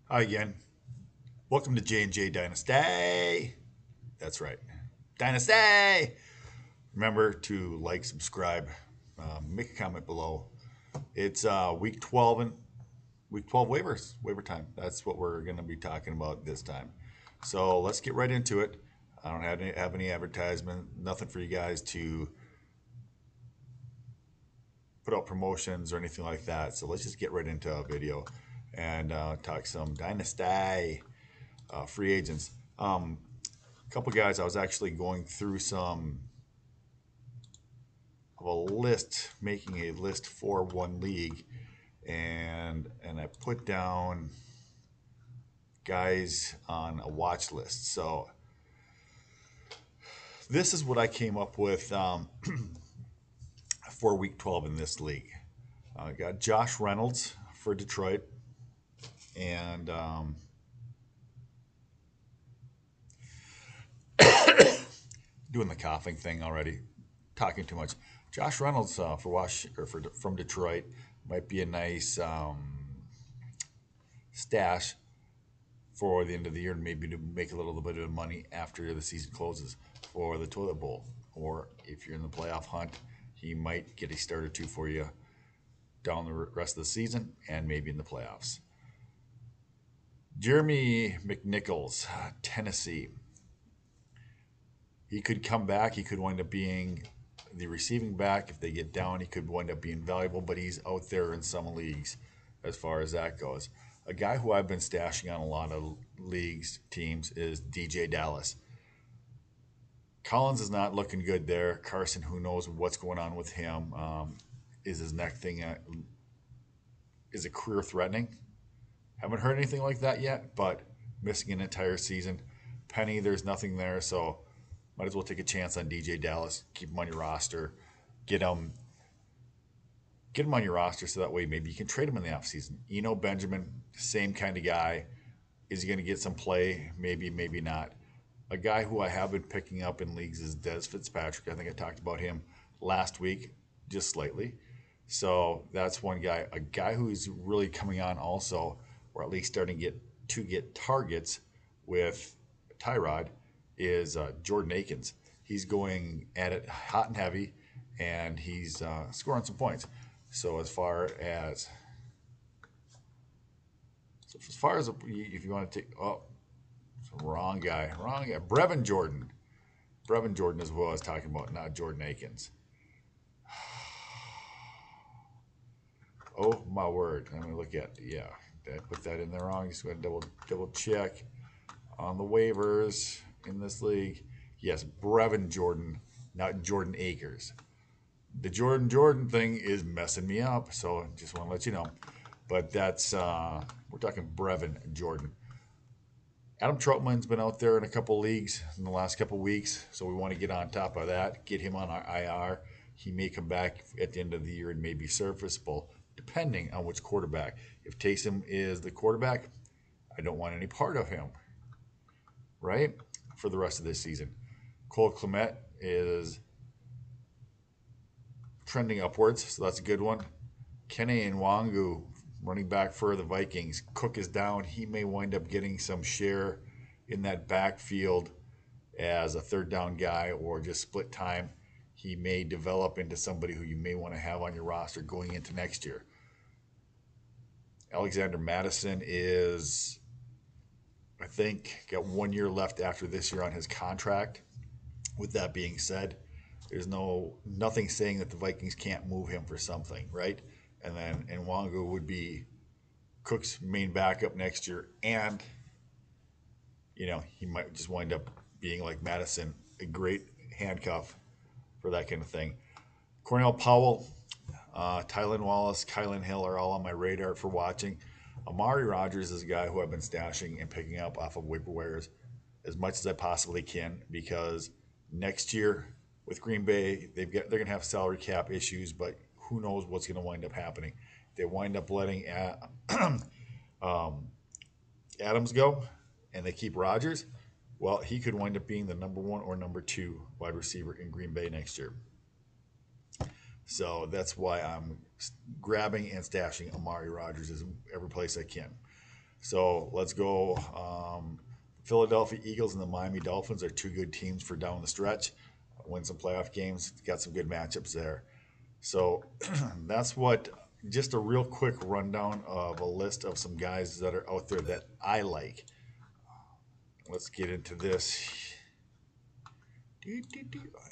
Hi again. Welcome to J&J Dynasty. That's right. Dynasty! Remember to like, subscribe, make a comment below. It's week 12 and week 12 waivers, waiver time. That's what we're going to be talking about this time. So let's get right into it. I don't have any advertisement, nothing for you guys to put out promotions or anything like that. So let's just get right into a video and talk some Dynasty free agents. A couple guys, I was actually going through some of a list, making a list for one league, and I put down guys on a watch list. So this is what I came up with for Week 12 in this league. I got Josh Reynolds for Detroit, and doing the coughing thing already, talking too much. Josh Reynolds from Detroit might be a nice stash for the end of the year, and maybe to make a little bit of money after the season closes for the toilet bowl. Or if you're in the playoff hunt, he might get a start or two for you down the rest of the season and maybe in the playoffs. Jeremy McNichols, Tennessee. He could come back. He could wind up being the receiving back. If they get down, he could wind up being valuable, but he's out there in some leagues as far as that goes. A guy who I've been stashing on a lot of leagues, teams, is DJ Dallas. Collins is not looking good there. Carson, who knows what's going on with him? Is his neck thing, is it career threatening? Haven't heard anything like that yet, but missing an entire season. Penny, there's nothing there, so might as well take a chance on DJ Dallas. Keep him on your roster. Get him on your roster so that way maybe you can trade him in the offseason. Benjamin, same kind of guy. Is he going to get some play? Maybe, maybe not. A guy who I have been picking up in leagues is Des Fitzpatrick. I think I talked about him last week, just slightly. So that's one guy. A guy who's really coming on also, or at least starting to get targets with Tyrod, is Jordan Akins. He's going at it hot and heavy, and he's scoring some points. So as far as if you want to take wrong guy. Brevin Jordan. Brevin Jordan is who I was talking about, not Jordan Akins. Oh my word! Let me look at did I put that in there wrong? Just going to double check on the waivers in this league. Yes, Brevin Jordan, not Jordan Akers. The Jordan thing is messing me up, so just want to let you know. But that's we're talking Brevin Jordan. Adam Troutman's been out there in a couple leagues in the last couple weeks, so we want to get on top of that, get him on our IR. He may come back at the end of the year and may be serviceable, depending on which quarterback. If Taysom is the quarterback, I don't want any part of him, right, for the rest of this season. Cole Kmet is trending upwards, so that's a good one. Kenny Nwangu, running back for the Vikings. Cook is down. He may wind up getting some share in that backfield as a third down guy or just split time. He may develop into somebody who you may want to have on your roster going into next year. Alexander Madison is, I think, got 1 year left after this year on his contract. With that being said, there's nothing saying that the Vikings can't move him for something, right? And then Nwangu would be Cook's main backup next year, and he might just wind up being like Madison, a great handcuff for that kind of thing. Cornell Powell, Tylan Wallace, Kylan Hill are all on my radar for watching. Amari Rogers is a guy who I've been stashing and picking up off of waiver wires as much as I possibly can, because next year with Green Bay, they're going to have salary cap issues, but who knows what's going to wind up happening. They wind up letting Adams go, and they keep Rodgers. Well, he could wind up being the number 1 or number 2 wide receiver in Green Bay next year. So that's why I'm grabbing and stashing Amari Rodgers every place I can. So let's go. Philadelphia Eagles and the Miami Dolphins are two good teams for down the stretch. Win some playoff games. Got some good matchups there. So that's what, just a real quick rundown of a list of some guys that are out there that I like. Let's get into this. I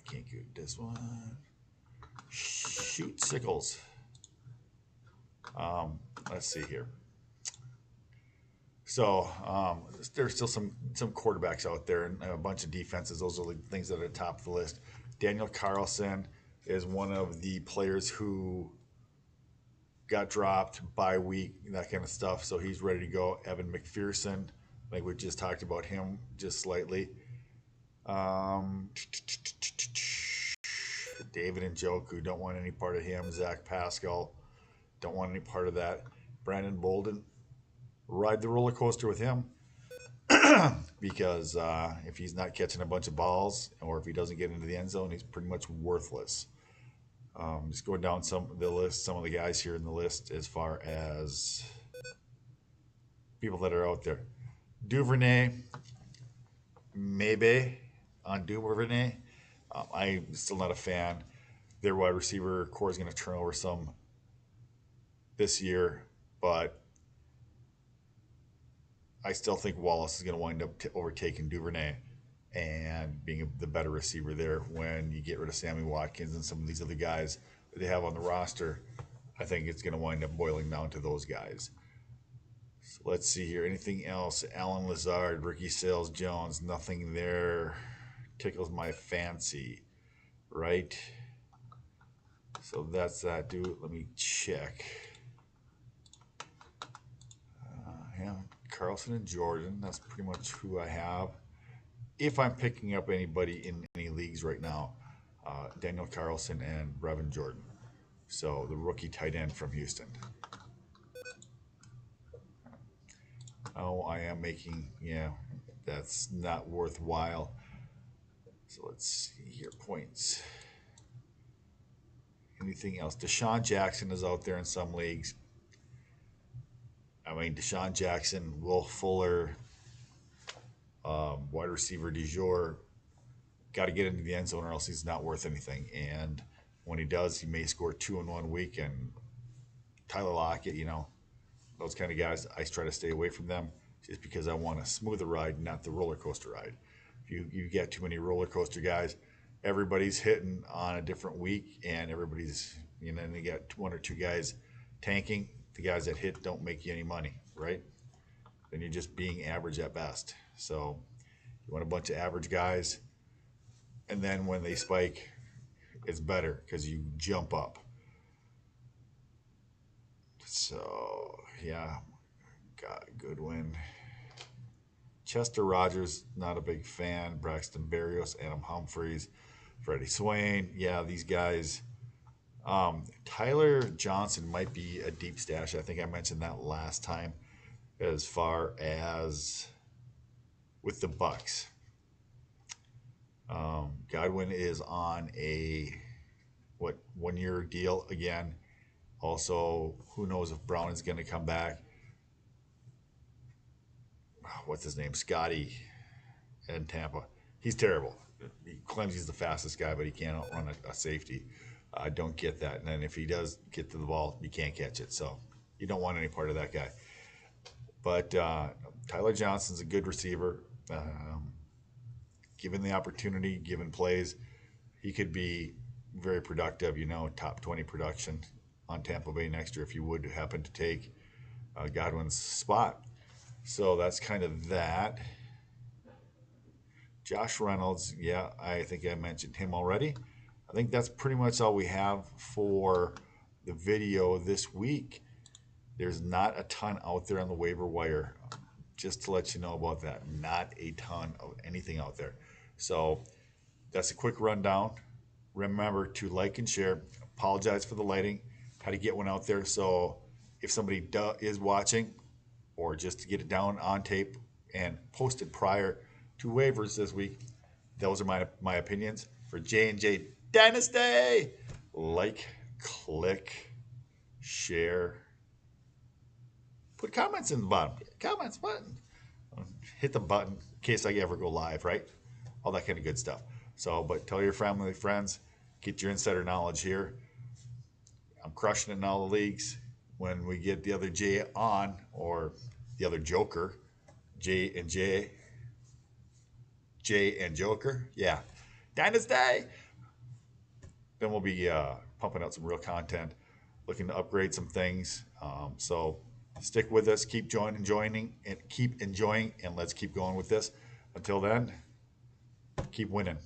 can't get this one. Shoot, Sickles. Let's see here. So there's still some quarterbacks out there and a bunch of defenses. Those are the things that are at the top of the list. Daniel Carlson is one of the players who got dropped by week, that kind of stuff. So he's ready to go. Evan McPherson, like we just talked about him just slightly. David Njoku, don't want any part of him. Zach Pascal, don't want any part of that. Brandon Bolden, ride the roller coaster with him because if he's not catching a bunch of balls or if he doesn't get into the end zone, he's pretty much worthless. Just going down some of the guys here in the list as far as people that are out there. Duvernay, maybe on Duvernay. I'm still not a fan. Their wide receiver core is going to turn over some this year, but I still think Wallace is going to wind up overtaking Duvernay and being the better receiver there when you get rid of Sammy Watkins and some of these other guys that they have on the roster. I think it's going to wind up boiling down to those guys. So let's see here. Anything else? Alan Lazard, Ricky Sales-Jones, nothing there tickles my fancy, right? So that's that. Let me check. Carlson and Jordan, that's pretty much who I have. If I'm picking up anybody in any leagues right now, Daniel Carlson and Brevin Jordan. So the rookie tight end from Houston. Oh, I am making, that's not worthwhile. So let's see here, points. Anything else? Deshaun Jackson is out there in some leagues. I mean, Deshaun Jackson, Will Fuller, wide receiver du jour, got to get into the end zone or else he's not worth anything. And when he does, he may score 2 in 1 week. And Tyler Lockett, those kind of guys, I try to stay away from them just because I want a smoother ride, not the roller coaster ride. If you get too many roller coaster guys, everybody's hitting on a different week, and everybody's, then they got 1 or 2 guys tanking. The guys that hit don't make you any money, right? Then you're just being average at best. So you want a bunch of average guys, and then when they spike, it's better because you jump up. So, got Goodwin. Chester Rogers, not a big fan. Braxton Berrios, Adam Humphries, Freddie Swain. Yeah, these guys. Tyler Johnson might be a deep stash. I think I mentioned that last time as far as with the Bucks. Godwin is on a 1-year deal again. Also, who knows if Brown is going to come back. What's his name? Scotty in Tampa. He's terrible. He claims he's the fastest guy, but he can't outrun a safety. I don't get that. And then if he does get to the ball, you can't catch it. So you don't want any part of that guy. But Tyler Johnson's a good receiver. Given the opportunity, given plays, he could be very productive, top 20 production on Tampa Bay next year if you would happen to take Godwin's spot. So that's kind of that. Josh Reynolds, I think I mentioned him already. I think that's pretty much all we have for the video this week. There's not a ton out there on the waiver wire, just to let you know about that. Not a ton of anything out there. So that's a quick rundown. Remember to like and share. Apologize for the lighting. Had to get one out there. So if somebody is watching, or just to get it down on tape and posted prior to waivers this week, those are my opinions. For J&J Dynasty, like, click, share, Put comments in the bottom. Comments button. Hit the button in case I ever go live, right? All that kind of good stuff. So, but tell your family, friends, get your insider knowledge here. I'm crushing it in all the leagues. When we get the other J on, or the other Joker, J and Joker, yeah, Dynasty. Then we'll be pumping out some real content, looking to upgrade some things. So stick with us, keep joining, and keep enjoying, and let's keep going with this. Until then, keep winning.